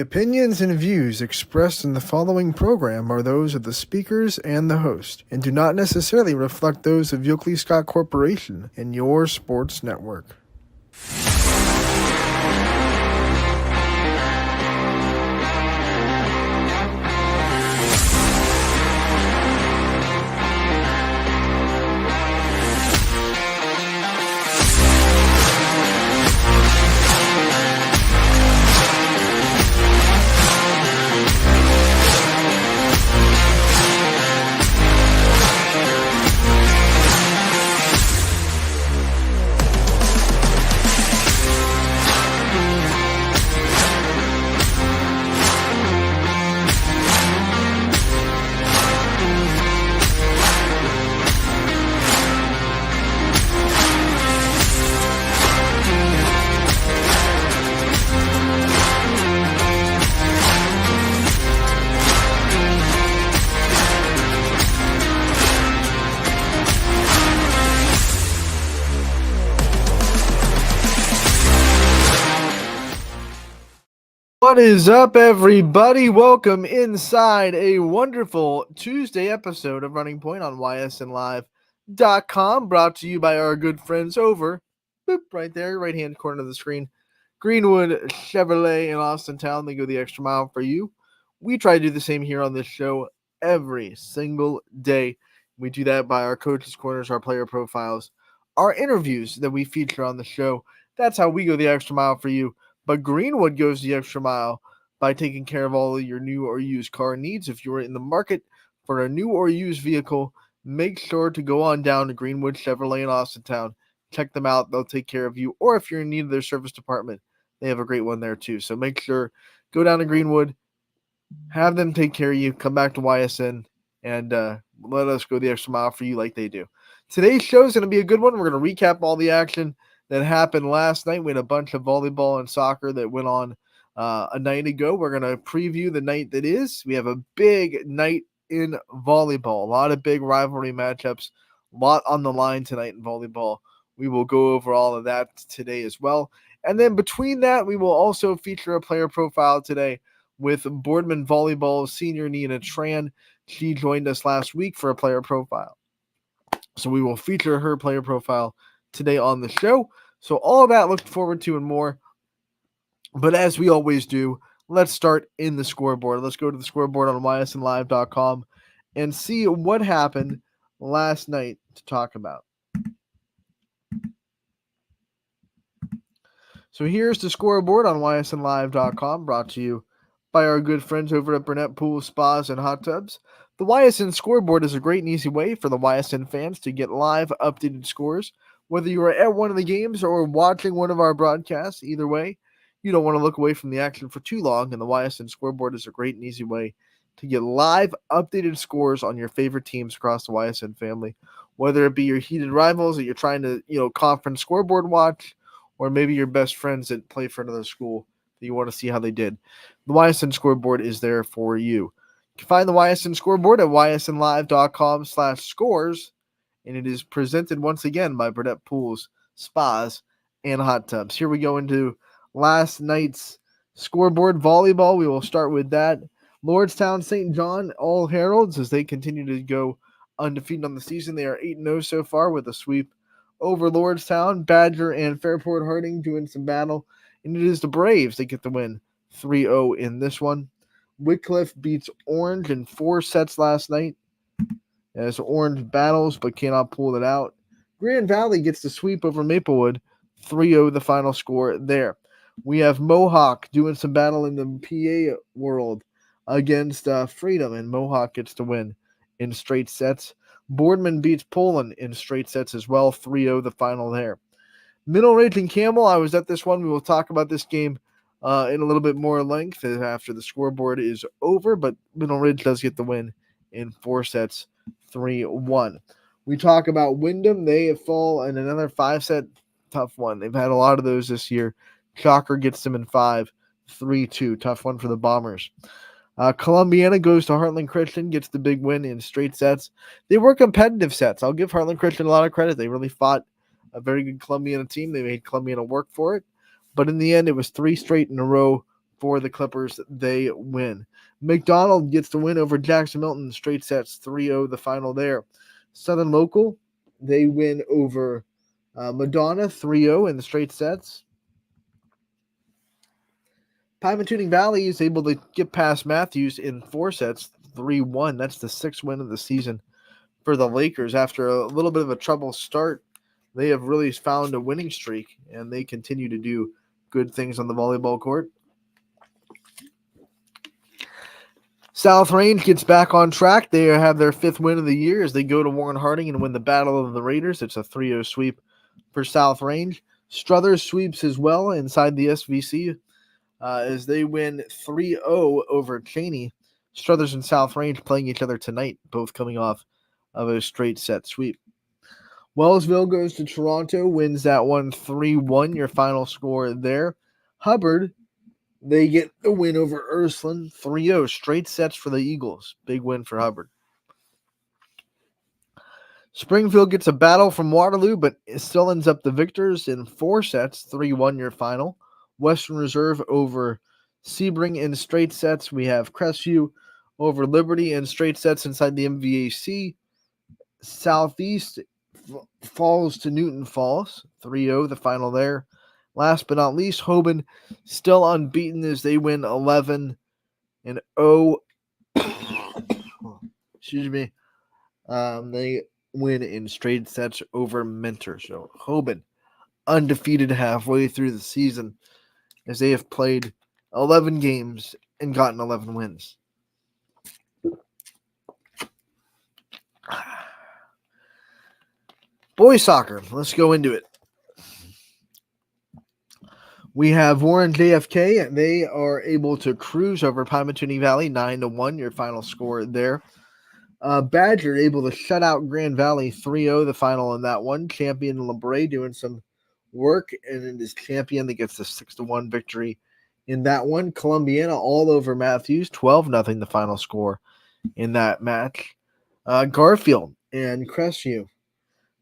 opinions and views expressed in the following program are those of the speakers and the host, and do not necessarily reflect those of Yoakley Scott Corporation and your sports network. What is up, everybody? Welcome inside a wonderful Tuesday episode of Running Point on YSNLive.com, brought to you by our good friends over, right there, right-hand corner of the screen, Greenwood Chevrolet in Austintown. They go the extra mile for you. We try to do the same here on this show every single day. We do that by our coaches' corners, our player profiles, our interviews that we feature on the show. That's how we go the extra mile for you. But Greenwood goes the extra mile by taking care of all of your new or used car needs. If you're in the market for a new or used vehicle, make sure to go on down to Greenwood Chevrolet in Austintown. Check them out. They'll take care of you. Or if you're in need of their service department, they have a great one there too. So make sure, go down to Greenwood, have them take care of you, come back to YSN, and let us go the extra mile for you like they do. Today's show is going to be a good one. We're going to recap all the action that happened last night. We had a bunch of volleyball and soccer that went on a night ago. We're going to preview the night that is. We have a big night in volleyball, a lot of big rivalry matchups, a lot on the line tonight in volleyball. We will go over all of that today as well. And then between that, we will also feature a player profile today with Boardman Volleyball senior Nina Tran. She joined us last week for a player profile. So we will feature her player profile today on the show. So all of that looked forward to and more. But as we always do, let's start in the scoreboard. Let's go to the scoreboard on ysnlive.com and see what happened last night to talk about. So here's the scoreboard on ysnlive.com, brought to you by our good friends over at Burnett Pool Spas and Hot Tubs. The YSN scoreboard is a great and easy way for the YSN fans to get live updated scores. Whether you are at one of the games or watching one of our broadcasts, either way, you don't want to look away from the action for too long, and the YSN scoreboard is a great and easy way to get live updated scores on your favorite teams across the YSN family, whether it be your heated rivals that you're trying to, conference scoreboard watch, or maybe your best friends that play for another school that you want to see how they did. The YSN scoreboard is there for you. You can find the YSN scoreboard at ysnlive.com/scores. And it is presented once again by Burnett Pools, Spas, and Hot Tubs. Here we go into last night's scoreboard volleyball. We will start with that. Lordstown St. John, all Heralds, as they continue to go undefeated on the season. They are 8-0 so far with a sweep over Lordstown. Badger and Fairport Harding doing some battle. And it is the Braves that get the win 3-0 in this one. Wycliffe beats Orange in 4 sets last night, as Orange battles but cannot pull it out. Grand Valley gets the sweep over Maplewood, 3-0 the final score there. We have Mohawk doing some battle in the PA world against Freedom, and Mohawk gets to win in straight sets. Boardman beats Poland in straight sets as well, 3-0 the final there. Middle Ridge and Campbell, I was at this one. We will talk about this game in a little bit more length after the scoreboard is over, but Middle Ridge does get the win in 4 sets, 3-1. We talk about Wyndham. They fall in another 5-set tough one. They've had a lot of those this year. Shocker gets them in 5, 3-2. Tough one for the Bombers. Columbiana goes to Heartland Christian, gets the big win in straight sets. They were competitive sets. I'll give Heartland Christian a lot of credit. They really fought a very good Columbiana team. They made Columbiana work for it. But in the end, it was 3 straight in a row for the Clippers. They win. McDonald gets the win over Jackson Milton, straight sets 3-0 the final there. Southern Local, they win over Madonna 3-0 in the straight sets. Pymatuning Valley is able to get past Matthews in 4 sets, 3-1. That's the 6th win of the season for the Lakers. After a little bit of a trouble start, they have really found a winning streak, and they continue to do good things on the volleyball court. South Range gets back on track. They have their 5th win of the year as they go to Warren Harding and win the Battle of the Raiders. It's a 3-0 sweep for South Range. Struthers sweeps as well inside the SVC as they win 3-0 over Cheney. Struthers and South Range playing each other tonight, both coming off of a straight set sweep. Wellsville goes to Toronto, wins that one 3-1, your final score there. Hubbard, they get the win over Ursuline, 3-0, straight sets for the Eagles. Big win for Hubbard. Springfield gets a battle from Waterloo, but it still ends up the victors in 4 sets, 3-1 your final. Western Reserve over Sebring in straight sets. We have Crestview over Liberty in straight sets inside the MVAC. Southeast falls to Newton Falls, 3-0 the final there. Last but not least, Hoban still unbeaten as they win 11-0. Excuse me. They win in straight sets over Mentor. So Hoban undefeated halfway through the season as they have played 11 games and gotten 11 wins. Boys soccer, let's go into it. We have Warren JFK. They are able to cruise over Pymatuning Valley 9-1, your final score there. Badger able to shut out Grand Valley 3-0, the final in that one. Champion LeBray doing some work, and it is Champion that gets the 6-1 victory in that one. Columbiana all over Matthews, 12-0 the final score in that match. Garfield and Crestview,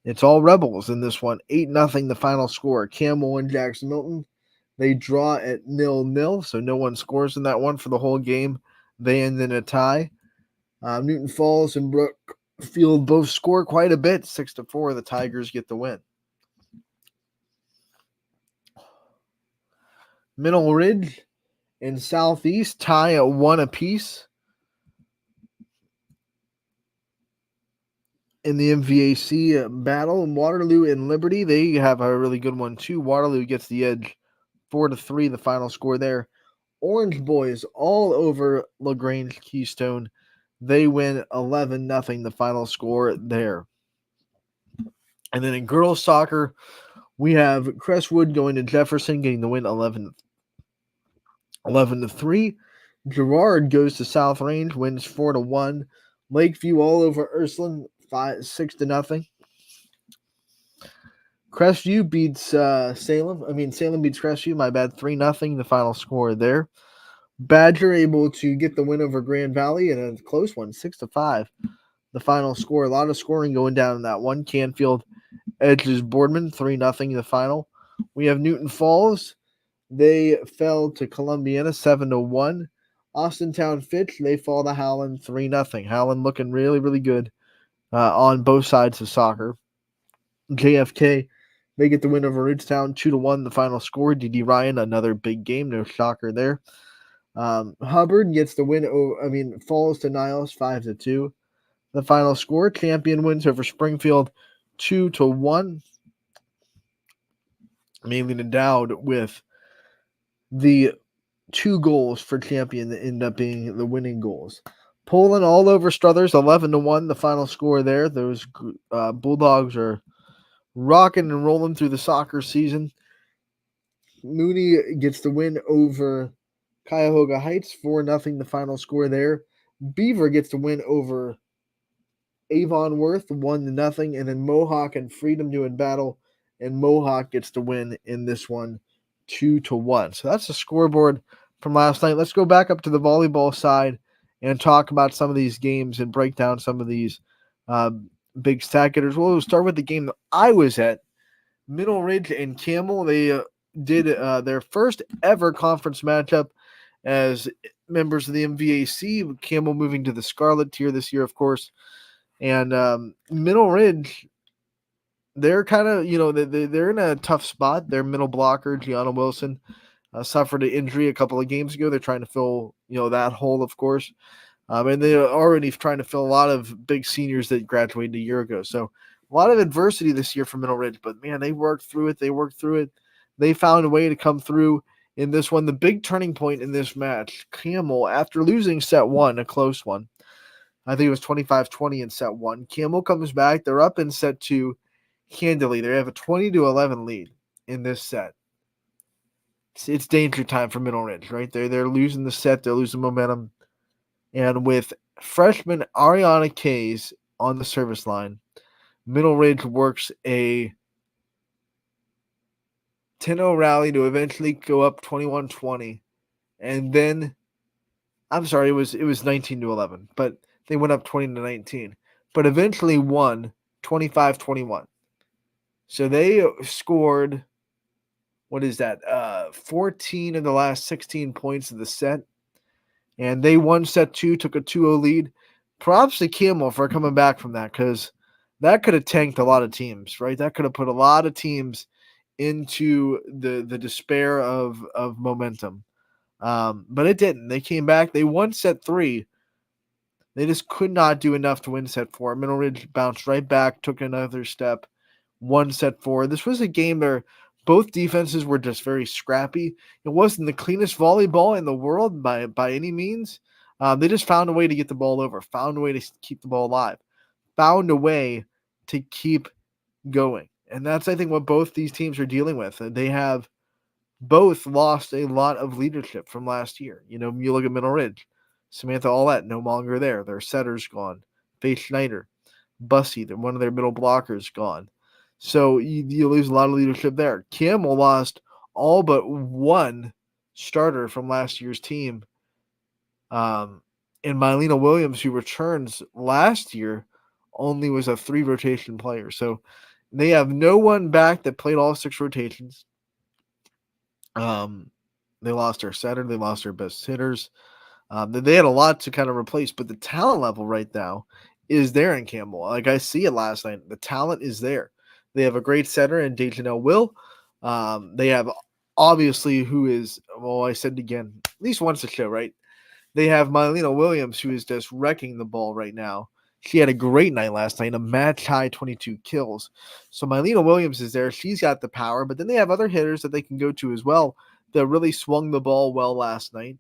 it's all Rebels in this one, 8-0 the final score. Campbell and Jackson Milton, they draw at 0-0, so no one scores in that one for the whole game. They end in a tie. Newton Falls and Brookfield both score quite a bit, 6-4. The Tigers get the win. Middle Ridge and Southeast tie at 1 apiece in the MVAC battle. And Waterloo and Liberty, they have a really good one too. Waterloo gets the edge, 4-3, the final score there. Orange Boys all over LaGrange Keystone. They win 11-0, the final score there. And then in girls soccer, we have Crestwood going to Jefferson, getting the win 11-3. Girard goes to South Range, wins 4-1. Lakeview all over Ursuline, 6-0. Crestview beats Salem. Salem beats Crestview, my bad, 3-0, the final score there. Badger able to get the win over Grand Valley in a close one, 6-5. The final score, a lot of scoring going down in that one. Canfield edges Boardman, 3-0 the final. We have Newton Falls. They fell to Columbiana, 7-1. Austintown Fitch, they fall to Howland, 3-0. Howland looking really, really good on both sides of soccer. JFK, they get the win over Ridgetown, 2-1 the final score. D.D. Ryan, another big game, no shocker there. Hubbard gets the win falls to Niles 5-2. The final score, Champion wins over Springfield 2-1. Mainly endowed with the 2 goals for Champion that end up being the winning goals. Poland all over Struthers, 11-1, the final score there. Those Bulldogs are rocking and rolling through the soccer season. Mooney gets the win over Cuyahoga Heights, 4-0 the final score there. Beaver gets the win over Avon Worth, 1-0. And then Mohawk and Freedom doing battle, and Mohawk gets the win in this one, 2-1. So that's the scoreboard from last night. Let's go back up to the volleyball side and talk about some of these games and break down some of these big stat getters. We'll start with the game that I was at. Middle Ridge and Campbell, they did their first ever conference matchup. as members of the MVAC. Campbell moving to the Scarlet tier this year, of course. And Middle Ridge, they're kind of, they're in a tough spot. Their middle blocker, Gianna Wilson, suffered an injury a couple of games ago. They're trying to fill, that hole, of course. And they're already trying to fill a lot of big seniors that graduated a year ago. So a lot of adversity this year for Middle Ridge, but man, they worked through it. They found a way to come through in this one. The big turning point in this match, Camel, after losing set one, a close one, I think it was 25-20 in set one. Camel comes back. They're up in set two handily. They have a 20-11 lead in this set. It's danger time for Middle Ridge, right? They're losing the set. They're losing momentum. And with freshman Ariana Kays on the service line, Middle Ridge works a 10-0 rally to eventually go up 21-20. And then, I'm sorry, it was 19-11, but they went up 20-19. But eventually won 25-21. So they scored, 14 of the last 16 points of the set. And they won set two, took a 2-0 lead. Props to Camel for coming back from that, because that could have tanked a lot of teams, right? That could have put a lot of teams into the despair of momentum. But it didn't. They came back. They won set three. They just could not do enough to win set four. Middle Ridge bounced right back, took another step, won set four. This was a game where both defenses were just very scrappy. It wasn't the cleanest volleyball in the world by any means. They just found a way to get the ball over, found a way to keep the ball alive, found a way to keep going. And that's, I think, what both these teams are dealing with. They have both lost a lot of leadership from last year. You look at Middle Ridge. Samantha Aulette, no longer there. Their setter's gone. Faith Schneider, Bussy, one of their middle blockers, gone. So you lose a lot of leadership there. Camel lost all but one starter from last year's team. And Mylena Williams, who returns last year, only was a 3-rotation player. So they have no one back that played all 6 rotations. They lost their setter. They lost their best hitters. They had a lot to kind of replace, but the talent level right now is there in Campbell. Like I see it last night. The talent is there. They have a great setter in Dejanelle Will. They have obviously who is, I said it again, at least once a show, right? They have Mylena Williams, who is just wrecking the ball right now. She had a great night last night, a match-high 22 kills. So Mylena Williams is there. She's got the power, but then they have other hitters that they can go to as well that really swung the ball well last night.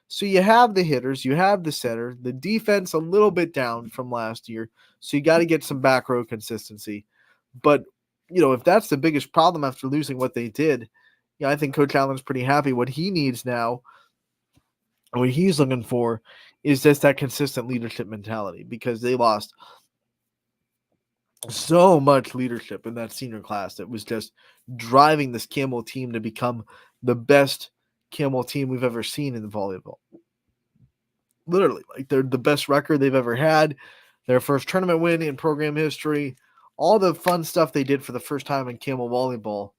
So you have the hitters, you have the setter, the defense a little bit down from last year. So you got to get some back row consistency. But, if that's the biggest problem after losing what they did, I think Coach Allen's pretty happy. What he needs now, what he's looking for, is just that consistent leadership mentality, because they lost so much leadership in that senior class that was just driving this Camel team to become the best Camel team we've ever seen in the volleyball. Literally, like they're the best record they've ever had, their first tournament win in program history, all the fun stuff they did for the first time in Camel volleyball.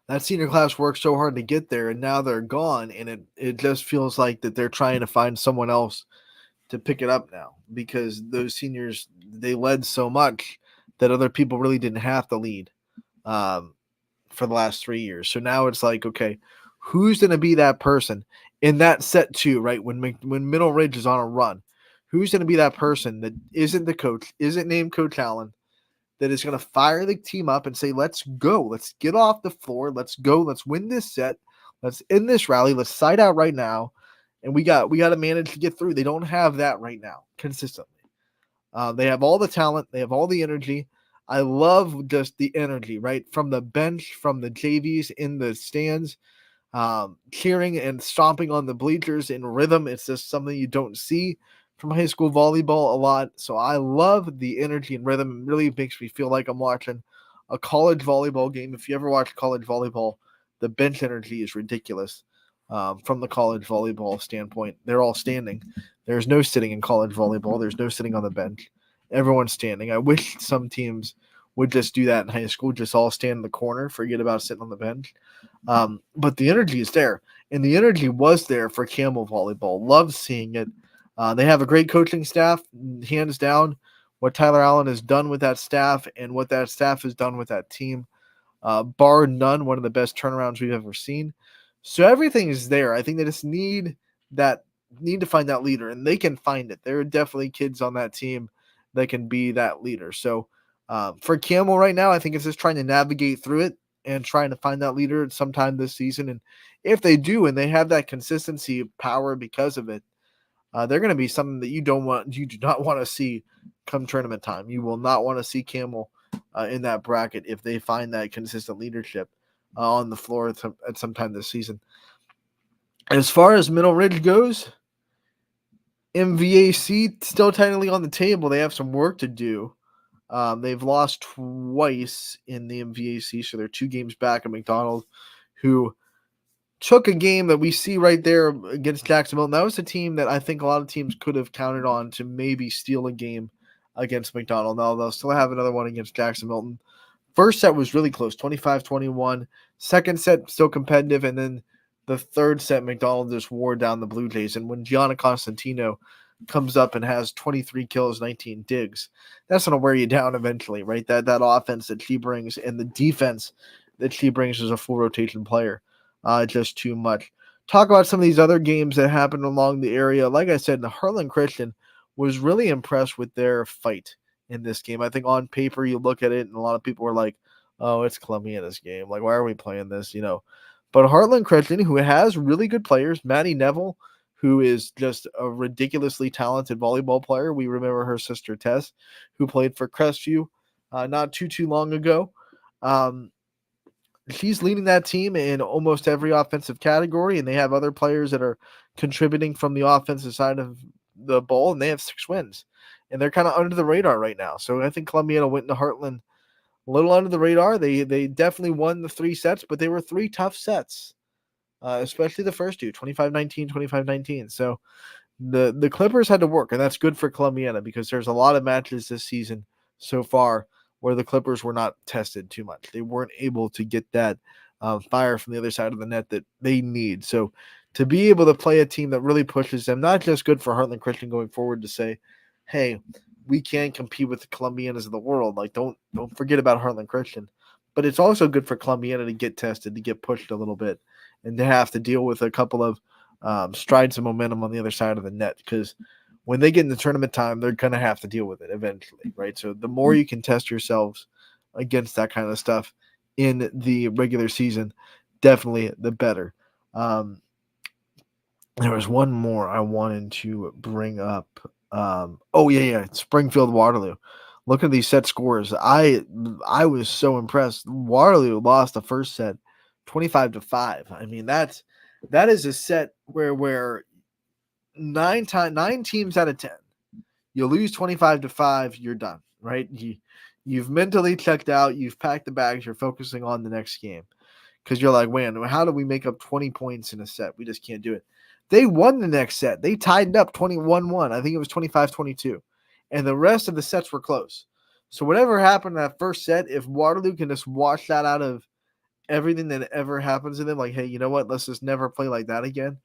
That senior class worked so hard to get there, and now they're gone, and it just feels like that they're trying to find someone else to pick it up now, because those seniors, they led so much that other people really didn't have to lead for the last 3 years. So now it's like, okay, who's going to be that person in that set two, right? When Middle Ridge is on a run, who's going to be that person that isn't the coach, isn't named Coach Allen, that is going to fire the team up and say, let's go, let's get off the floor, let's go, let's win this set, let's end this rally, let's side out right now, and we got to manage to get through. They don't have that right now consistently. They have all the talent, they have all the energy. I love just the energy, right? From the bench, from the JVs in the stands, cheering and stomping on the bleachers in rhythm. It's just something you don't see from high school volleyball a lot. So I love the energy and rhythm. It really makes me feel like I'm watching a college volleyball game. If you ever watch college volleyball, the bench energy is ridiculous. From the college volleyball standpoint, they're all standing. There's no sitting in college volleyball. There's no sitting on the bench. Everyone's standing. I wish some teams would just do that in high school, just all stand in the corner, forget about sitting on the bench. But the energy is there, and the energy was there for Camel volleyball. Love seeing it. They have a great coaching staff, hands down. What Tyler Allen has done with that staff and what that staff has done with that team, bar none, one of the best turnarounds we've ever seen. So everything is there. I think they just need to find that leader, and they can find it. There are definitely kids on that team that can be that leader. So for Camel right now, I think it's just trying to navigate through it and trying to find that leader sometime this season. And if they do, and they have that consistency of power because of it, they're going to be something that you do not want to see come tournament time. You will not want to see Camel in that bracket if they find that consistent leadership on the floor at some time this season. As far as Middle Ridge goes, MVAC still technically on the table. They have some work to do. They've lost twice in the MVAC, so they're 2 games back at McDonald, who took a game that we see right there against Jacksonville. And that was a team that I think a lot of teams could have counted on to maybe steal a game against McDonald. Now they'll still have another one against Jacksonville. First set was really close, 25-21. Second set, still competitive. And then the third set, McDonald just wore down the Blue Jays. And when Gianna Constantino comes up and has 23 kills, 19 digs, that's going to wear you down eventually, right? That offense that she brings and the defense that she brings as a full rotation player, just too much. Talk about some of these other games that happened along the area. Like I said, the Heartland Christian was really impressed with their fight in this game. I think on paper you look at it and a lot of people were like, oh, it's Columbiana's game. Like, why are we playing this? But Heartland Christian, who has really good players, Maddie Neville, who is just a ridiculously talented volleyball player. We remember her sister Tess, who played for Crestview not too long ago. She's leading that team in almost every offensive category, and they have other players that are contributing from the offensive side of the ball, and they have 6 wins. And they're kind of under the radar right now. So I think Columbiana went into Heartland a little under the radar. They definitely won the 3 sets, but they were 3 tough sets, especially the first 2, 25-19, 25-19. So the Clippers had to work, and that's good for Columbiana because there's a lot of matches this season so far where the Clippers were not tested too much. They weren't able to get that fire from the other side of the net that they need. So to be able to play a team that really pushes them, not just good for Heartland Christian going forward to say, hey, we can compete with the Columbianas of the world. Like, don't forget about Heartland Christian. But it's also good for Columbiana to get tested, to get pushed a little bit, and to have to deal with a couple of strides of momentum on the other side of the net, because when they get in the tournament time, they're going to have to deal with it eventually, right? So the more you can test yourselves against that kind of stuff in the regular season, definitely the better. There was one more I wanted to bring up. Springfield Waterloo. Look at these set scores. I was so impressed. Waterloo lost the first set 25-5. I mean, that is a set where 9 teams out of 10, you lose 25-5, you're done, right? You've mentally checked out, you've packed the bags, you're focusing on the next game because you're like, man, how do we make up 20 points in a set? We just can't do it. They won the next set. They tied it up 21-1. I think it was 25-22. And the rest of the sets were close. So whatever happened in that first set, if Waterloo can just wash that out of everything that ever happens to them, like, hey, you know what? Let's just never play like that again.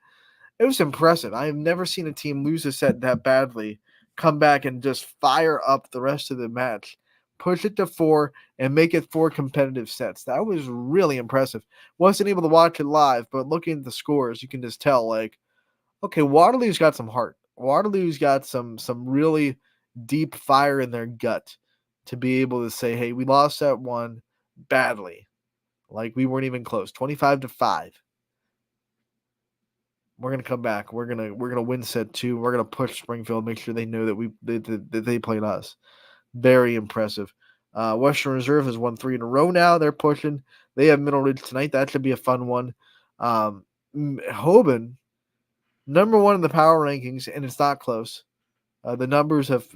It was impressive. I have never seen a team lose a set that badly, come back and just fire up the rest of the match, push it to 4, and make it 4 competitive sets. That was really impressive. Wasn't able to watch it live, but looking at the scores, you can just tell, like, okay, Waterloo's got some heart. Waterloo's got some really deep fire in their gut to be able to say, hey, we lost that one badly. Like, we weren't even close. 25-5. We're gonna come back. We're gonna win set 2. We're gonna push Springfield, make sure they know that they played us. Very impressive. Western Reserve has won 3 in a row now. They're pushing. They have Middle Ridge tonight. That should be a fun one. Hoban, number 1 in the power rankings, and it's not close. The numbers have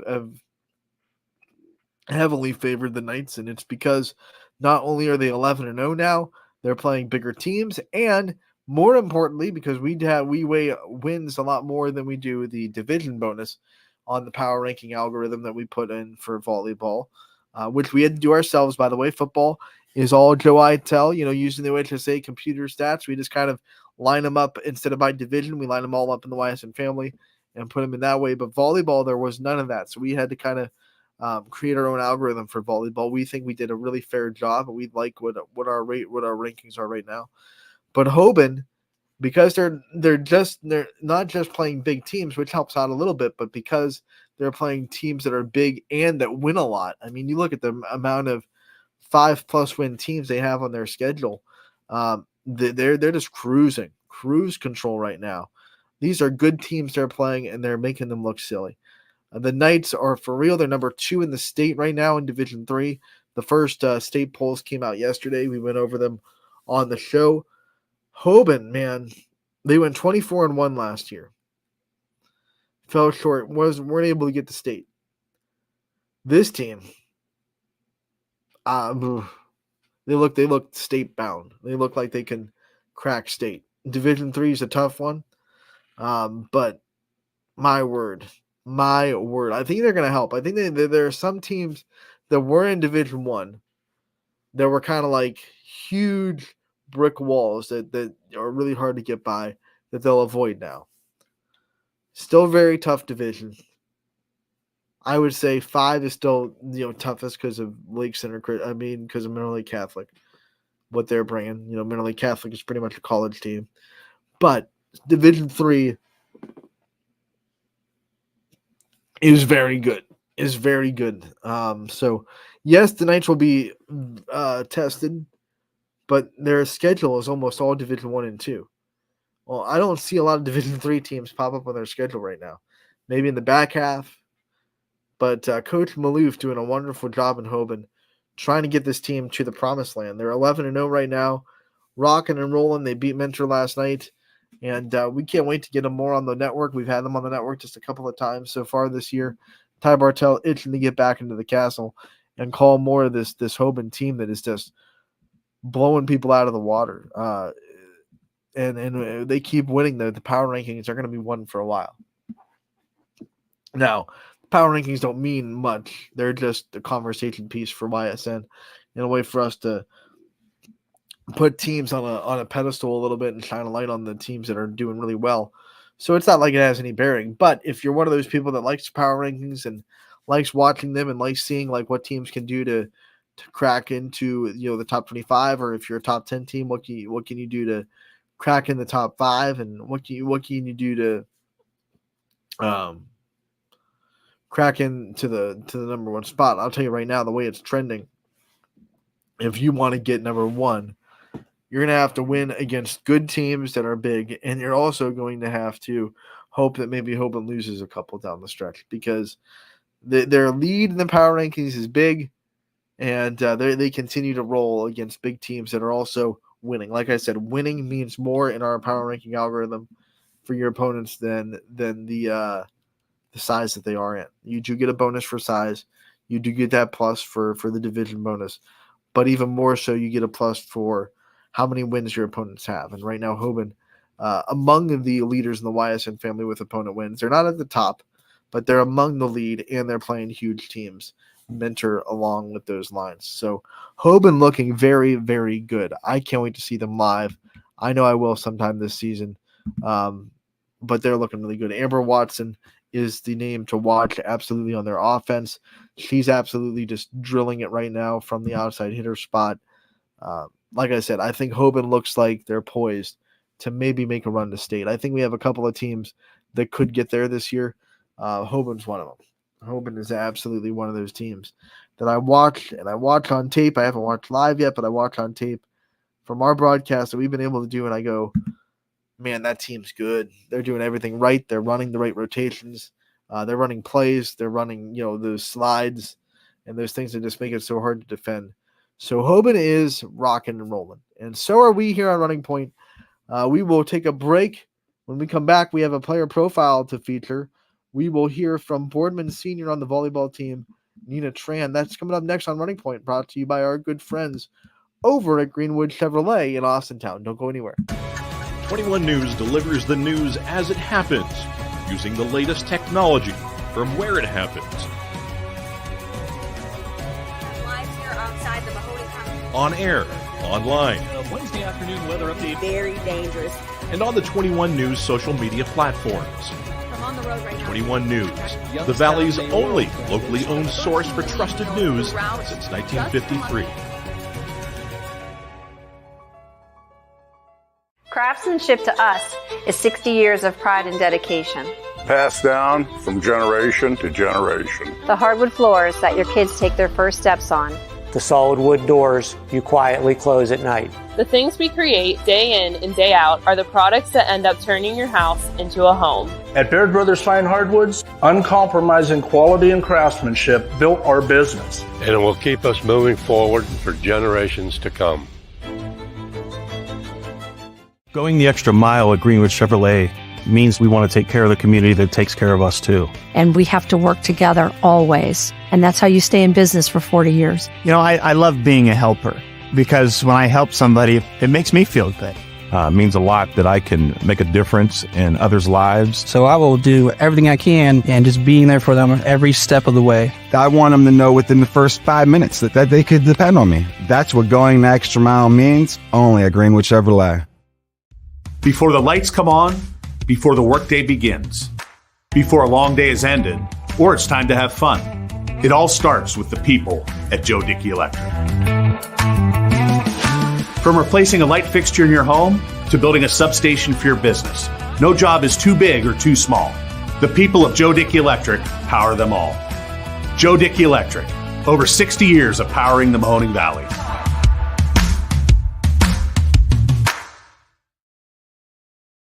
heavily favored the Knights, and it's because not only are they 11-0 now, they're playing bigger teams, and more importantly, because we weigh wins a lot more than we do the division bonus on the power ranking algorithm that we put in for volleyball. which we had to do ourselves, by the way. Football is all Joe Itel, using the OHSA computer stats. We just kind of line them up instead of by division. We line them all up in the Ysn family and put them in that way. But volleyball, there was none of that. So we had to kind of create our own algorithm for volleyball. We think we did a really fair job, and we like what our rankings are right now. But Hoban, because they're not just playing big teams, which helps out a little bit, but because they're playing teams that are big and that win a lot. I mean, you look at the amount of 5+ win teams they have on their schedule. They're just cruise control right now. These are good teams they're playing, and they're making them look silly. The Knights are for real. They're number 2 in the state right now in Division 3. The first state polls came out yesterday. We went over them on the show. Hoban, man, they went 24-1 last year. Fell short, weren't able to get the state. This team, they look state bound. They look like they can crack state. Division 3 is a tough one, but my word, I think they're going to help. I think there are some teams that were in Division 1 that were kind of like huge brick walls that are really hard to get by, that they'll avoid now. Still very tough division. I would say 5 is still toughest because of Lake Center. I mean, because of Mineral Lake Catholic, what they're bringing. Mineral Lake Catholic is pretty much a college team, but Division 3 is very good. So yes, the Knights will be tested, but their schedule is almost all Division 1 and 2. Well, I don't see a lot of Division 3 teams pop up on their schedule right now. Maybe in the back half. But Coach Maloof doing a wonderful job in Hoban, trying to get this team to the promised land. They're 11-0 right now, rocking and rolling. They beat Mentor last night, and we can't wait to get them more on the network. We've had them on the network just a couple of times so far this year. Ty Bartell itching to get back into the castle and call more of this Hoban team that is just blowing people out of the water. And they keep winning. The power rankings are going to be won for a while. Now, power rankings don't mean much. They're just a conversation piece for YSN in a way for us to put teams on a pedestal a little bit and shine a light on the teams that are doing really well. So it's not like it has any bearing. But if you're one of those people that likes power rankings and likes watching them and likes seeing like what teams can do to crack into the top 25, or if you're a top 10 team, what can you do to crack in the top 5, and what can you do to crack into the number 1 spot? I'll tell you right now, the way it's trending, if you want to get number 1, you're going to have to win against good teams that are big, and you're also going to have to hope that maybe Hoban loses a couple down the stretch, because their lead in the power rankings is big, and they continue to roll against big teams that are also winning. Like I said, winning means more in our power ranking algorithm for your opponents than the size that they are in. You do get a bonus for size. You do get that plus for the division bonus. But even more so, you get a plus for how many wins your opponents have. And right now, Hoban, among the leaders in the YSN family with opponent wins, they're not at the top, but they're among the lead, and they're playing huge teams. Mentor along with those lines. So Hoban looking very, very good. I can't wait to see them live. I know I will sometime this season, but they're looking really good. Amber Watson is the name to watch absolutely on their offense. She's absolutely just drilling it right now from the outside hitter spot. Like I said, I think Hoban looks like they're poised to maybe make a run to state. I think we have a couple of teams that could get there this year. Hoban's one of them. Hoban is absolutely one of those teams that I watch, and I watch on tape. I haven't watched live yet, but I watch on tape from our broadcast that we've been able to do, and I go, man, that team's good. They're doing everything right. They're running the right rotations. They're running plays. They're running, those slides and those things that just make it so hard to defend. So Hoban is rocking and rolling, and so are we here on Running Point. We will take a break. When we come back, we have a player profile to feature. We will hear from Boardman Sr. on the volleyball team, Nina Tran. That's coming up next on Running Point, brought to you by our good friends over at Greenwood Chevrolet in Austintown. Don't go anywhere. 21 News delivers the news as it happens, using the latest technology from where it happens. on air, online, Wednesday afternoon weather update. Very dangerous. and on the 21 News social media platforms. I'm on the road right now. 21 News, the Valley's only locally owned source for trusted news since 1953. Craftsmanship to us is 60 years of pride and dedication. Passed down from generation to generation. The hardwood floors that your kids take their first steps on. The solid wood doors you quietly close at night. The things we create day in and day out are the products that end up turning your house into a home. At Baird Brothers Fine Hardwoods, uncompromising quality and craftsmanship built our business. And it will keep us moving forward for generations to come. Going the extra mile at Greenwood Chevrolet means we want to take care of the community that takes care of us too. And we have to work together always. And that's how you stay in business for 40 years. You know, I love being a helper because when I help somebody, it makes me feel good. It means a lot that I can make a difference in others' lives. So I will do everything I can and just being there for them every step of the way. I want them to know within the first 5 minutes that they could depend on me. That's what going the extra mile means, only at Greenwood Chevrolet. Before the lights come on, before the workday begins, before a long day is ended, or it's time to have fun, it all starts with the people at Joe Dickey Electric. From replacing a light fixture in your home to building a substation for your business, no job is too big or too small. The people of Joe Dickey Electric power them all. Joe Dickey Electric, over 60 years of powering the Mahoning Valley.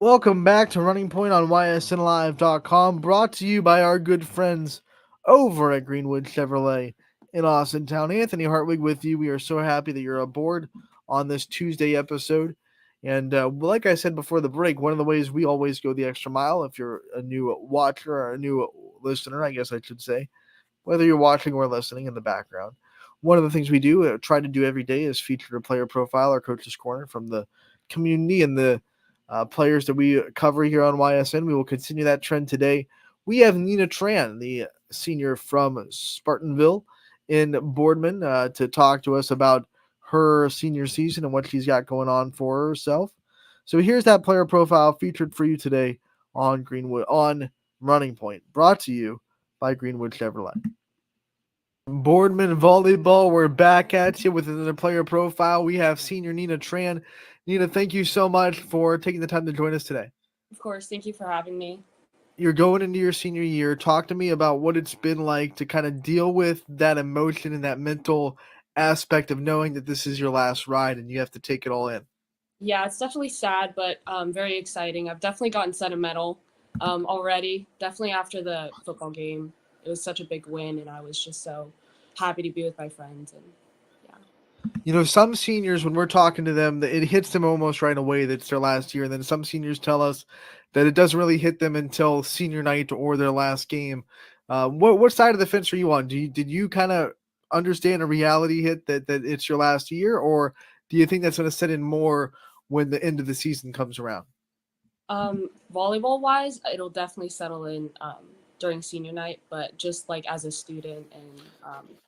Welcome back to Running Point on ysnlive.com, brought to you by our good friends over at Greenwood Chevrolet in Austintown. Anthony Hartwig with you. We are so happy that you're aboard on this Tuesday episode. And like I said before the break, one of the ways we always go the extra mile, if you're a new watcher or a new listener, I guess I should say, whether you're watching or listening in the background, one of the things we do, try to do every day, is feature a player profile or coach's corner from the community and the players that we cover here on YSN. We will continue that trend today. We have Nina Tran, the senior from Spartanville in Boardman, to talk to us about her senior season and what she's got going on for herself. So here's that player profile featured for you today on Running Point, brought to you by Greenwood Chevrolet. Boardman volleyball, we're back at you with another player profile. We have senior Nina Tran. Nina, thank you so much for taking the time to join us today. Of course, thank you for having me. You're going into your senior year. Talk to me about what it's been like to kind of deal with that emotion and that mental aspect of knowing that this is your last ride and you have to take it all in. Yeah, it's definitely sad, but very exciting. I've definitely gotten sentimental already. Definitely after the football game. It was such a big win, and I was just so happy to be with my friends. And you know, some seniors, when we're talking to them, it hits them almost right away that it's their last year. And then some seniors tell us that it doesn't really hit them until senior night or their last game. What side of the fence are you on? Did you kind of understand a reality hit that it's your last year, or do you think that's going to set in more when the end of the season comes around? Volleyball wise, it'll definitely settle in during senior night, but just like as a student and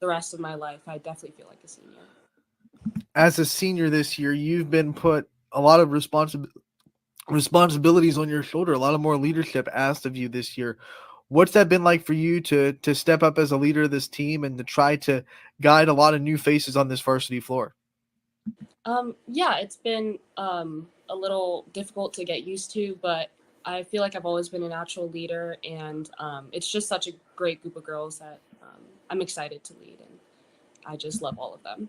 the rest of my life, I definitely feel like a senior. As a senior this year, you've been put a lot of responsibilities on your shoulder, a lot of more leadership asked of you this year. What's that been like for you to step up as a leader of this team and to try to guide a lot of new faces on this varsity floor? Yeah, it's been a little difficult to get used to, but I feel like I've always been a natural leader, and it's just such a great group of girls that I'm excited to lead, and I just love all of them.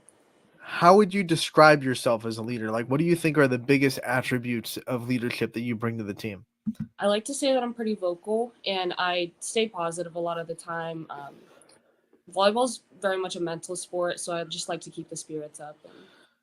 How would you describe yourself as a leader? Like, what do you think are the biggest attributes of leadership that you bring to the team? I like to say that I'm pretty vocal, and I stay positive a lot of the time. Volleyball's very much a mental sport, so I just like to keep the spirits up and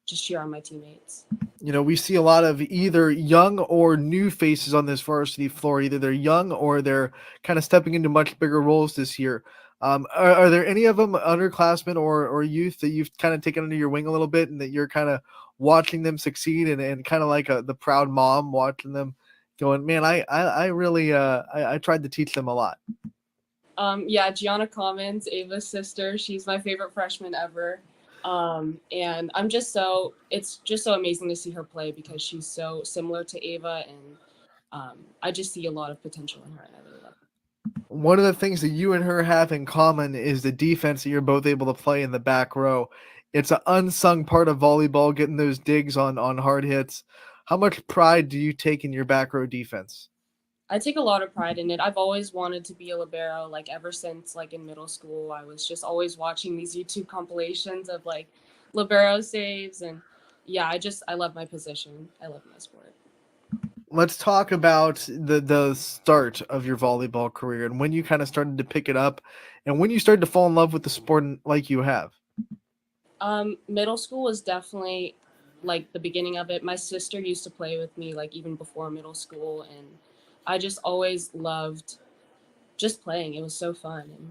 just cheer on my teammates. You know, we see a lot of either young or new faces on this varsity floor. Either they're young or they're kind of stepping into much bigger roles this year. Are there any of them underclassmen or youth that you've kind of taken under your wing a little bit and that you're kind of watching them succeed and kind of like the proud mom watching them going, man, I really I tried to teach them a lot? Yeah, Gianna Commons, Ava's sister. She's my favorite freshman ever. And it's just so amazing to see her play because she's so similar to Ava, and I just see a lot of potential in her, and I really love it. One of the things that you and her have in common is the defense that you're both able to play in the back row. It's an unsung part of volleyball, getting those digs on hard hits. How much pride do you take in your back row defense? I take a lot of pride in it. I've always wanted to be a libero, like ever since like in middle school. I was just always watching these YouTube compilations of like libero saves, and yeah, I love my position. I love my sport. Let's talk about the start of your volleyball career and when you kind of started to pick it up and when you started to fall in love with the sport like you have. Middle school was definitely like the beginning of it. My sister used to play with me like even before middle school, and I just always loved just playing. It was so fun, and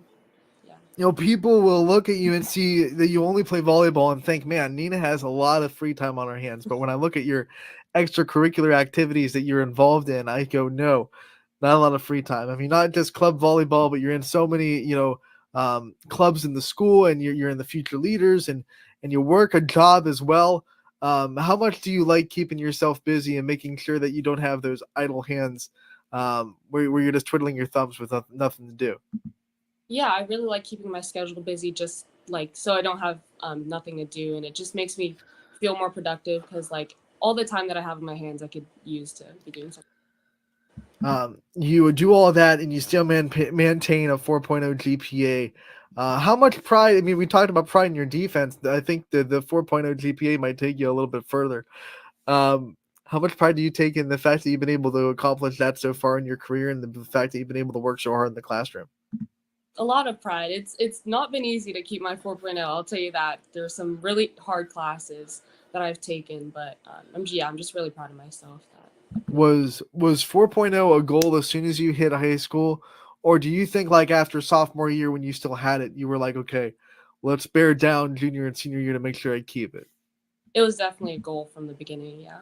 yeah. You know, people will look at you and see that you only play volleyball and think, man, Nina has a lot of free time on her hands. But when I look at your extracurricular activities that you're involved in, I go, no, not a lot of free time. I mean, not just club volleyball, but you're in so many, clubs in the school, and you're in the future leaders, and you work a job as well. How much do you like keeping yourself busy and making sure that you don't have those idle hands where you're just twiddling your thumbs with nothing to do? Yeah, I really like keeping my schedule busy, just like so I don't have nothing to do, and it just makes me feel more productive because like all the time that I have in my hands, I could use to be doing something. You would do all that and you still maintain a 4.0 GPA. How much pride? I mean, we talked about pride in your defense. I think the 4.0 GPA might take you a little bit further. How much pride do you take in the fact that you've been able to accomplish that so far in your career, and the fact that you've been able to work so hard in the classroom? A lot of pride. It's not been easy to keep my 4.0. I'll tell you that. There's some really hard classes that I've taken, but I'm just really proud of myself. Was 4.0 a goal as soon as you hit high school, or do you think like after sophomore year when you still had it, you were like, okay, let's bear down junior and senior year to make sure I keep it? It was definitely a goal from the beginning, yeah.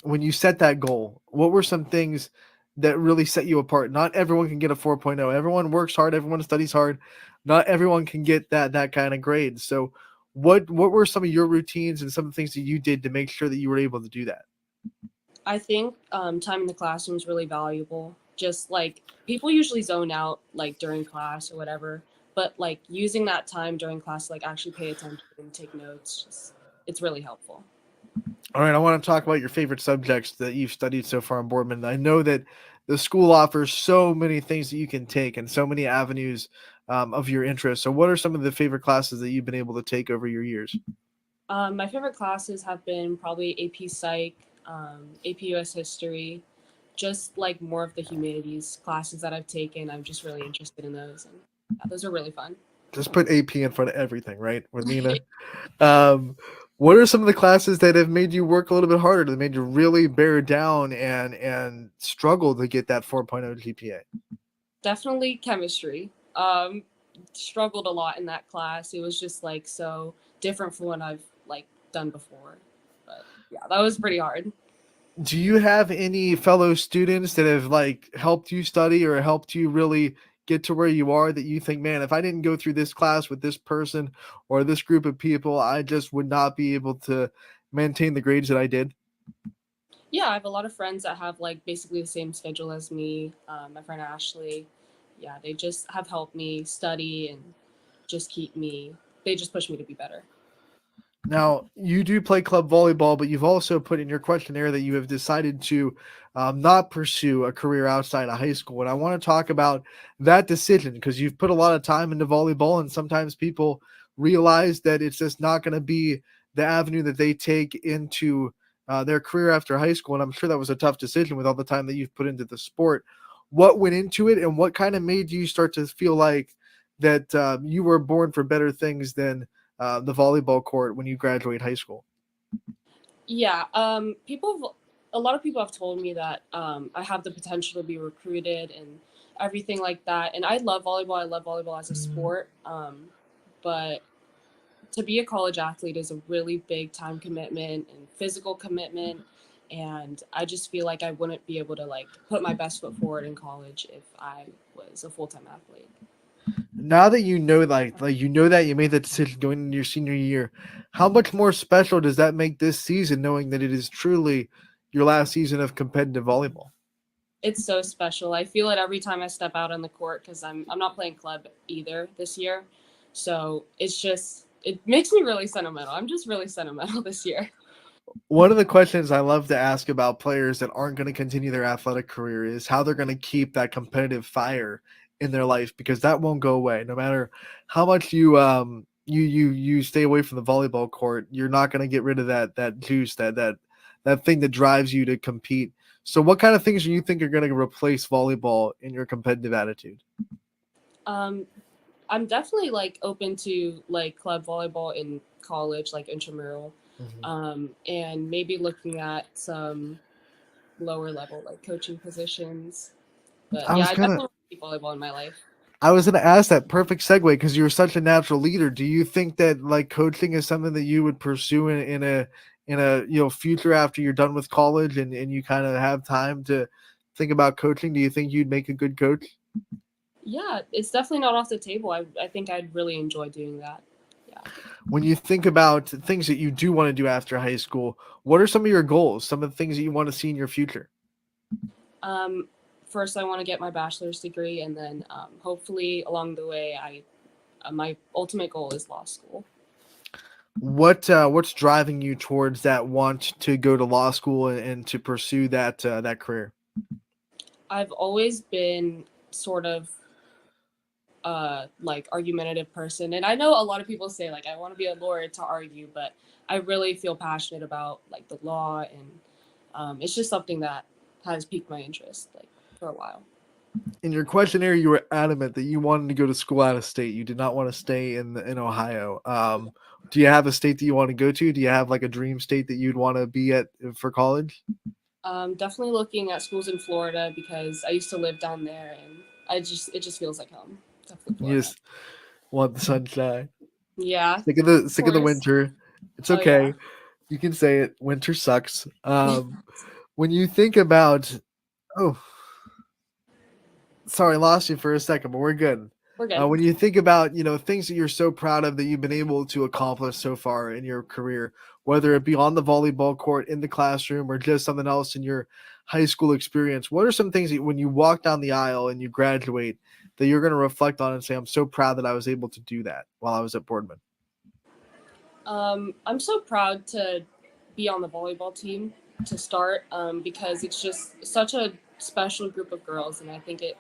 When you set that goal, what were some things that really set you apart? Not everyone can get a 4.0. Everyone works hard, everyone studies hard. Not everyone can get that kind of grade. So what were some of your routines and some of the things that you did to make sure that you were able to do that? I think time in the classroom is really valuable. Just like people usually zone out like during class or whatever, but like using that time during class to like actually pay attention and take notes, it's really helpful. All right, I want to talk about your favorite subjects that you've studied so far on Boardman. I know that the school offers so many things that you can take and so many avenues of your interest. So what are some of the favorite classes that you've been able to take over your years? My favorite classes have been probably AP Psych, AP US History, just like more of the humanities classes that I've taken. I'm just really interested in those, and yeah, those are really fun. Just put AP in front of everything, right? With Nina. What are some of the classes that have made you work a little bit harder, that made you really bear down and struggle to get that 4.0 GPA? Definitely chemistry. Struggled a lot in that class. It was just like so different from what I've like done before. But yeah, that was pretty hard. Do you have any fellow students that have like helped you study or helped you really get to where you are that you think, man, if I didn't go through this class with this person or this group of people, I just would not be able to maintain the grades that I did? Yeah, I have a lot of friends that have like basically the same schedule as me. My friend Ashley, yeah, they just have helped me study and just they just push me to be better. Now, you do play club volleyball, but you've also put in your questionnaire that you have decided to not pursue a career outside of high school. And I want to talk about that decision because you've put a lot of time into volleyball, and sometimes people realize that it's just not going to be the avenue that they take into their career after high school. And I'm sure that was a tough decision with all the time that you've put into the sport. What went into it, and what kind of made you start to feel like that you were born for better things than the volleyball court when you graduate high school? Yeah, a lot of people have told me that I have the potential to be recruited and everything like that. And I love volleyball. I love volleyball as a sport. But to be a college athlete is a really big time commitment and physical commitment. And I just feel like I wouldn't be able to like put my best foot forward in college if I was a full-time athlete. Now that you know, like you know that you made that decision going into your senior year, how much more special does that make this season, knowing that it is truly your last season of competitive volleyball? It's so special. I feel it every time I step out on the court because I'm not playing club either this year, so it makes me really sentimental. I'm just really sentimental this year. One of the questions I love to ask about players that aren't going to continue their athletic career is how they're going to keep that competitive fire in their life, because that won't go away no matter how much you stay away from the volleyball court. You're not going to get rid of that juice, that thing that drives you to compete. So what kind of things do you think are going to replace volleyball in your competitive attitude? I'm definitely like open to like club volleyball in college, like intramural, and maybe looking at some lower level like coaching positions. But I yeah, was I gonna definitely want to keep volleyball in my life. I was gonna ask that. Perfect segue, because you're such a natural leader. Do you think that like coaching is something that you would pursue in a future after you're done with college and you kind of have time to think about coaching? Do you think you'd make a good coach? Yeah, it's definitely not off the table. I think I'd really enjoy doing that. Yeah. When you think about things that you do want to do after high school, what are some of your goals? Some of the things that you want to see in your future? First, I want to get my bachelor's degree, and then hopefully along the way, my ultimate goal is law school. What's driving you towards that want to go to law school and to pursue that career? I've always been sort of like argumentative person, and I know a lot of people say like I want to be a lawyer to argue, but I really feel passionate about like the law, and it's just something that has piqued my interest like for a while. In your questionnaire, you were adamant that you wanted to go to school out of state. You did not want to stay in Ohio. Do you have a state that you want to go to? Do you have like a dream state that you'd want to be at for college? Definitely looking at schools in Florida because I used to live down there, and it just feels like home. Definitely Florida. You just want the sunshine. Yeah. Sick of the winter. It's okay. Yeah. You can say it. Winter sucks. When you think about, sorry, lost you for a second, but we're good. We're good. When you think about, things that you're so proud of that you've been able to accomplish so far in your career, whether it be on the volleyball court, in the classroom, or just something else in your high school experience, what are some things that when you walk down the aisle and you graduate that you're going to reflect on and say, I'm so proud that I was able to do that while I was at Boardman? I'm so proud to be on the volleyball team to start because it's just such a special group of girls, and I think it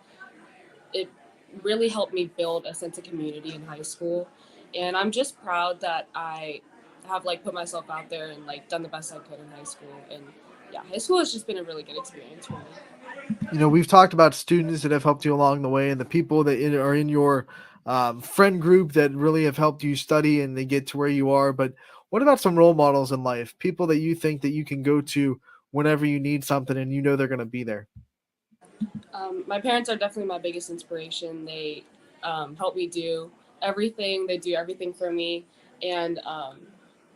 really helped me build a sense of community in high school. And I'm just proud that I have like put myself out there and like done the best I could in high school. And yeah, high school has just been a really good experience for me. We've talked about students that have helped you along the way and the people that are in your friend group that really have helped you study and they get to where you are. But what about some role models in life? People that you think that you can go to whenever you need something and you know they're going to be there. My parents are definitely my biggest inspiration. They help me do everything. They do everything for me. And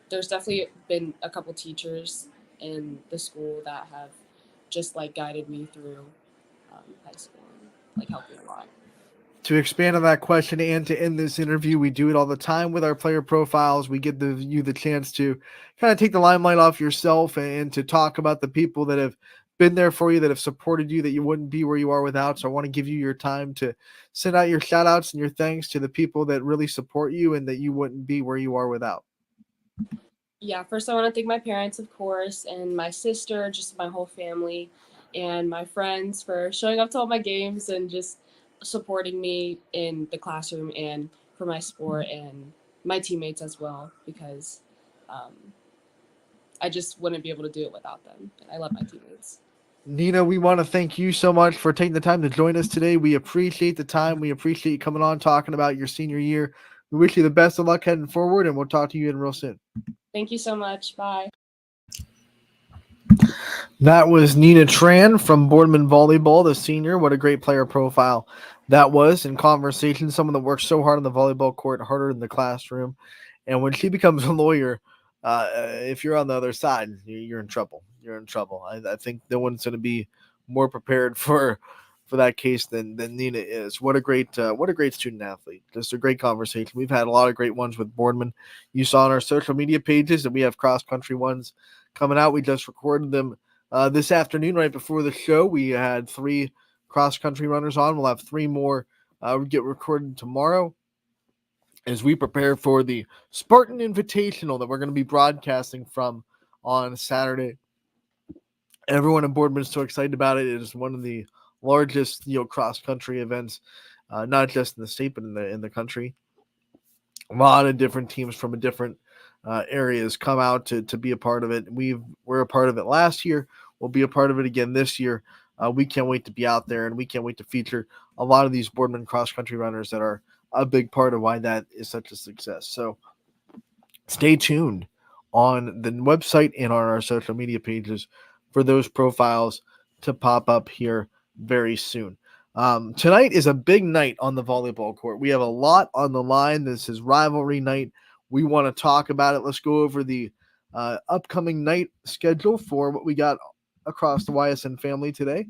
there's definitely been a couple teachers in the school that have just like guided me through high school and like helped me a lot. To expand on that question and to end this interview, we do it all the time with our player profiles. We give you the chance to kind of take the limelight off yourself and to talk about the people that have been there for you, that have supported you, that you wouldn't be where you are without. So I want to give you your time to send out your shout outs and your thanks to the people that really support you and that you wouldn't be where you are without. Yeah, first I want to thank my parents, of course, and my sister, just my whole family, and my friends for showing up to all my games and just supporting me in the classroom and for my sport, and my teammates as well, because I just wouldn't be able to do it without them. And I love my teammates. Nina, we want to thank you so much for taking the time to join us today. We appreciate the time. We appreciate you coming on, talking about your senior year. We wish you the best of luck heading forward, and we'll talk to you real soon. Thank you so much. Bye. That was Nina Tran from Boardman Volleyball, the senior. What a great player profile that was in conversation. Someone that works so hard on the volleyball court, harder in the classroom. And when she becomes a lawyer, if you're on the other side, you're in trouble. You're in trouble. I think no one's going to be more prepared for for that case than Nina is. What a great student athlete. Just a great conversation. We've had a lot of great ones with Boardman. You saw on our social media pages that we have cross country ones coming out. We just recorded them this afternoon right before the show. We had 3 cross country runners on. We'll have 3 more get recorded tomorrow as we prepare for the Spartan Invitational that we're going to be broadcasting from on Saturday. Everyone on Boardman is so excited about it. It is one of the largest, cross country events, not just in the state but in the country. A lot of different teams from different areas come out to be a part of it. We're a part of it last year. We'll be a part of it again this year. We can't wait to be out there, and we can't wait to feature a lot of these Boardman cross country runners that are a big part of why that is such a success. So stay tuned on the website and on our social media pages for those profiles to pop up here very soon. Tonight is a big night on the volleyball court. We have a lot on the line. This is rivalry night. We want to talk about it. Let's go over the upcoming night schedule for what we got across the Ysn family today.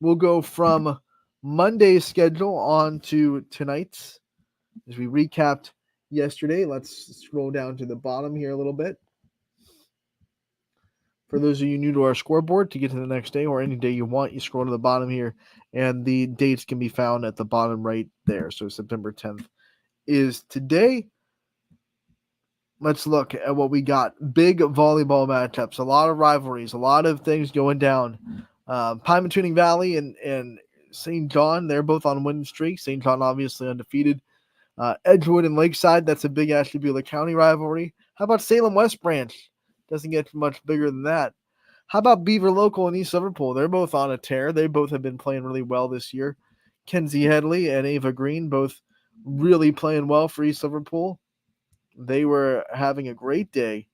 We'll go from Monday's schedule on to tonight's as we recapped yesterday. Let's scroll down to the bottom here a little bit. For those of you new to our scoreboard, to get to the next day or any day you want, you scroll to the bottom here, and the dates can be found at the bottom right there. So September 10th is today. Let's look at what we got. Big volleyball matchups, a lot of rivalries, a lot of things going down. Pymatuning Valley and St. John, they're both on winning streaks. St. John obviously undefeated. Edgewood and Lakeside, that's a big Ashtabula County rivalry. How about Salem West Branch? Doesn't get much bigger than that. How about Beaver Local and East Liverpool? They're both on a tear. They both have been playing really well this year. Kenzie Headley and Ava Green both really playing well for East Liverpool. They were having a great day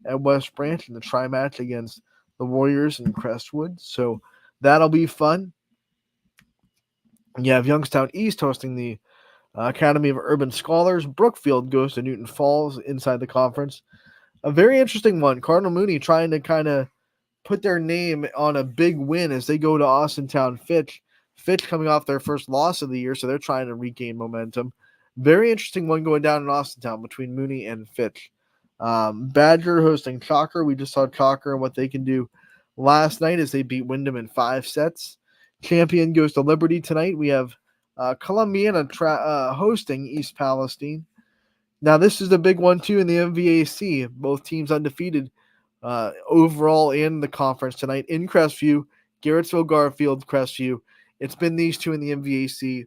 at West Branch in the tri-match against the Warriors in Crestwood. So that'll be fun. You have Youngstown East hosting the Academy of Urban Scholars. Brookfield goes to Newton Falls inside the conference. A very interesting one. Cardinal Mooney trying to kind of put their name on a big win as they go to Austintown Fitch. Fitch coming off their first loss of the year, so they're trying to regain momentum. Very interesting one going down in Austintown between Mooney and Fitch. Badger hosting Chalker. We just saw Chalker and what they can do last night as they beat Wyndham in 5 sets. Champion goes to Liberty tonight. We have Columbiana hosting East Palestine. Now, this is a big one, too, in the MVAC. Both teams undefeated overall in the conference tonight. In Crestview, Garrettsville, Garfield, Crestview. It's been these two in the MVAC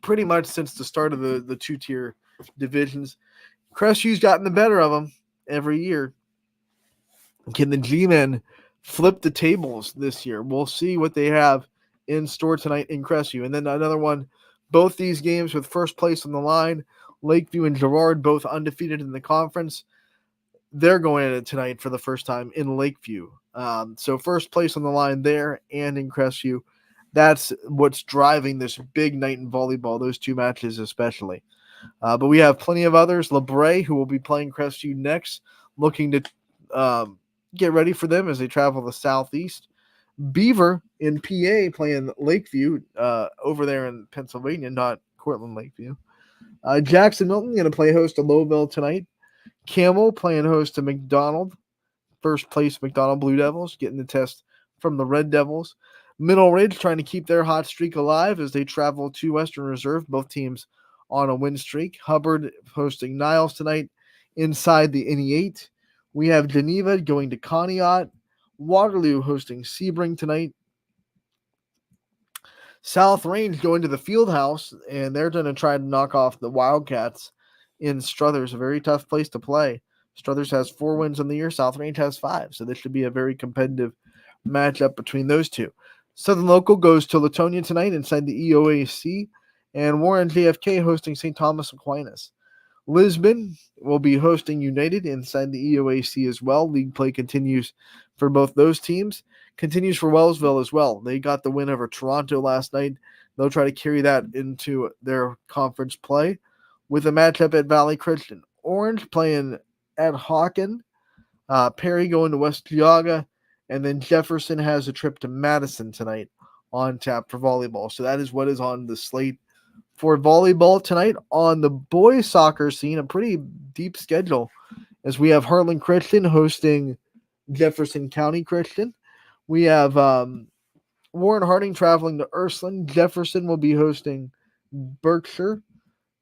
pretty much since the start of the two-tier divisions. Crestview's gotten the better of them every year. Can the G-Men flip the tables this year? We'll see what they have in store tonight in Crestview. And then another one, both these games with first place on the line. Lakeview and Girard both undefeated in the conference. They're going at it tonight for the first time in Lakeview. So first place on the line there and in Crestview. That's what's driving this big night in volleyball, those two matches especially. But we have plenty of others. LeBray, who will be playing Crestview next, looking to get ready for them as they travel the southeast. Beaver in PA playing Lakeview over there in Pennsylvania, not Cortland Lakeview. Jackson Milton going to play host to Lowville tonight. Camel playing host to McDonald. First place McDonald Blue Devils getting the test from the Red Devils. Middle Ridge trying to keep their hot streak alive as they travel to Western Reserve. Both teams on a win streak. Hubbard hosting Niles tonight inside the NE8. We have Geneva going to Conneaut. Waterloo hosting Sebring tonight. South Range going to the Fieldhouse, and they're going to try to knock off the Wildcats in Struthers, a very tough place to play. Struthers has 4 wins on the year. South Range has 5, so this should be a very competitive matchup between those two. Southern Local goes to Latonia tonight inside the EOAC, and Warren JFK hosting St. Thomas Aquinas. Lisbon will be hosting United inside the EOAC as well. League play continues for both those teams. Continues for Wellsville as well. They got the win over Toronto last night. They'll try to carry that into their conference play with a matchup at Valley Christian. Orange playing at Hawken. Perry going to West Geauga. And then Jefferson has a trip to Madison tonight on tap for volleyball. So that is what is on the slate for volleyball tonight. On the boys soccer scene, a pretty deep schedule, as we have Harlan Christian hosting Jefferson County Christian. We have Warren Harding traveling to Ursuline. Jefferson will be hosting Berkshire.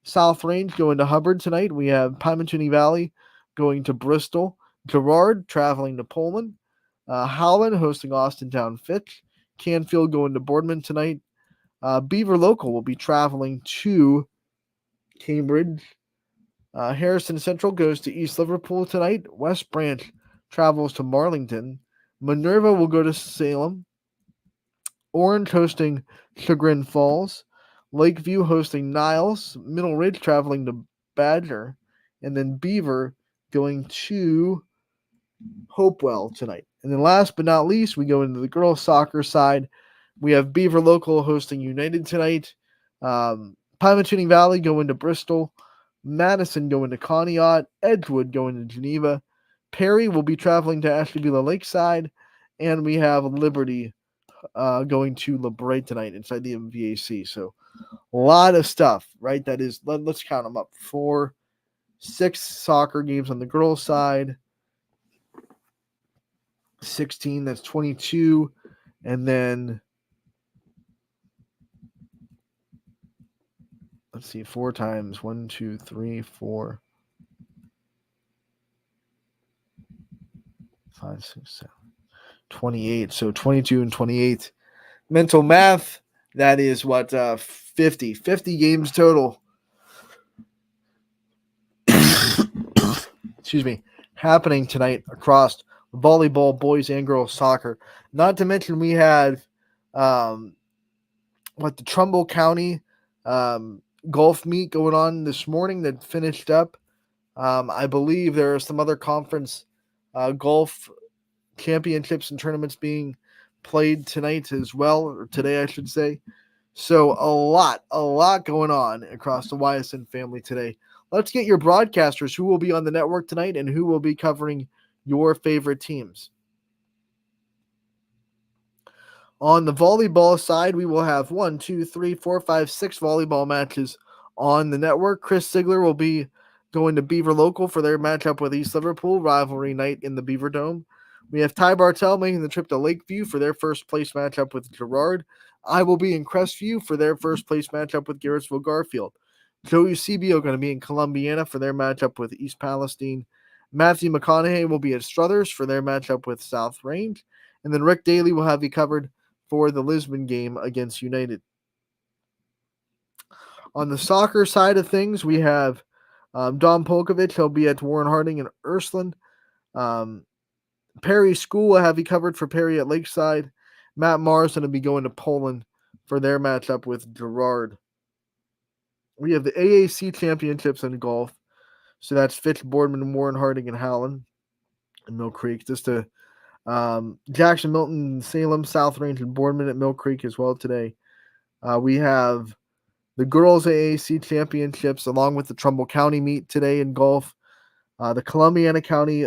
South Range going to Hubbard tonight. We have Pymantonie Valley going to Bristol. Girard traveling to Poland. Howland hosting Austintown Fitch. Canfield going to Boardman tonight. Beaver Local will be traveling to Cambridge. Harrison Central goes to East Liverpool tonight. West Branch travels to Marlington. Minerva will go to Salem. Orange hosting Chagrin Falls. Lakeview hosting Niles. Middle Ridge traveling to Badger. And then Beaver going to Hopewell tonight. And then last but not least, we go into the girls soccer side. We have Beaver Local hosting United tonight. Pymantonie Valley going to Bristol. Madison going to Conneaut. Edgewood going to Geneva. Perry will be traveling to Ashtabula Lakeside. And we have Liberty going to LeBray tonight inside the MVAC. So a lot of stuff, right? That is, let's count them up. 6 soccer games on the girls side. 16, that's 22. And then let's see, 4 times 1, 2, 3, 4, 5, 6, 7, 28. So 22 and 28. Mental math, that is what 50 games total. Excuse me, happening tonight across volleyball, boys and girls soccer. Not to mention we had the Trumbull County golf meet going on this morning that finished up. I believe there are some other conference golf championships and tournaments being played tonight as well, or today I should say. So a lot going on across the Ysn family today. Let's get your broadcasters who will be on the network tonight and who will be covering your favorite teams. On the volleyball side, we will have 1, 2, 3, 4, 5, 6 volleyball matches on the network. Chris Sigler will be going to Beaver Local for their matchup with East Liverpool, rivalry night in the Beaver Dome. We have Ty Bartell making the trip to Lakeview for their first place matchup with Girard. I will be in Crestview for their first place matchup with Garrettsville Garfield. Joe Eusebio going to be in Columbiana for their matchup with East Palestine. Matthew McConaughey will be at Struthers for their matchup with South Range. And then Rick Daly will have you covered for the Lisbon game against United. On the soccer side of things, we have Dom Polkovich. He'll be at Warren Harding and Ursuline. Perry School will have you covered for Perry at Lakeside. Matt Morrison will be going to Poland for their matchup with Girard. We have the AAC championships in golf. So that's Fitch, Boardman, Warren Harding, and Howland and Mill Creek. Just to Jackson, Milton, Salem, South Range, and Boardman at Mill Creek as well today. We have the girls AAC championships along with the Trumbull County meet today in golf. The Columbiana County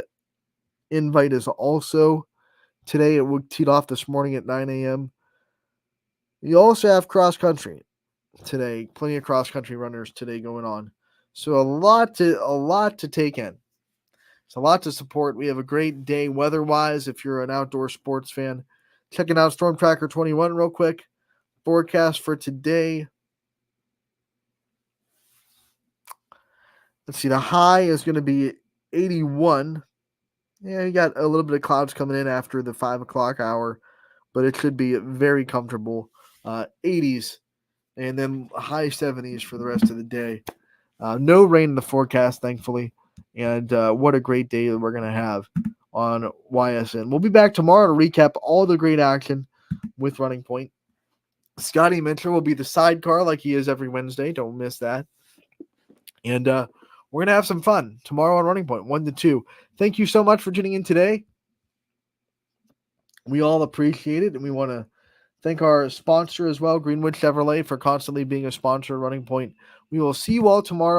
invite is also today. It will teed off this morning at 9 a.m. You also have cross country today. Plenty of cross country runners today going on. So a lot to take in. It's a lot to support. We have a great day weather-wise if you're an outdoor sports fan. Checking out Storm Tracker 21 real quick. Forecast for today. Let's see. The high is going to be 81. Yeah, you got a little bit of clouds coming in after the 5 o'clock hour, but it should be very comfortable. 80s and then high 70s for the rest of the day. No rain in the forecast, thankfully. And what a great day that we're going to have on YSN. We'll be back tomorrow to recap all the great action with Running Point. Scotty Minter will be the sidecar like he is every Wednesday. Don't miss that. And we're going to have some fun tomorrow on Running Point, 1 to 2. Thank you so much for tuning in today. We all appreciate it, and we want to thank our sponsor as well, Greenwood Chevrolet, for constantly being a sponsor of Running Point. We will see you all tomorrow.